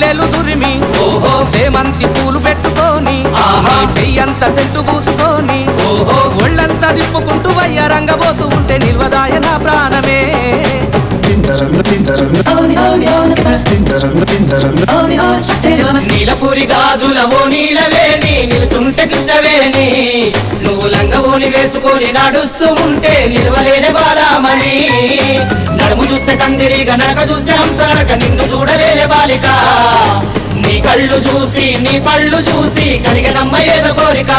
మల్లెలు దురిమి ఓహో చేమంతి పూలు పెట్టుకొని ఆహా పెయ్యంత సెంటు పూసుకొని ఓహో ఒళ్ళంతా తిప్పుకుంటూ వయ్యారంగబోతూ ఉంటే నిల్వదాయ నా ప్రాణమే నీలపూరి గాజులవో నీలవేణి నిలుసుంటే కృష్ణవేణి నువ్వు లంగవోని వేసుకొని నడుస్తూ ఉంటే నిలవలేని బాలామణి నడుము చూస్తే కందిరిగా నడక చూస్తే హంస నడక నిన్ను చూడలేని బాలిక నీ కళ్ళు చూసి నీ పళ్ళు చూసి కలిగినమ్మ ఏదో కోరిక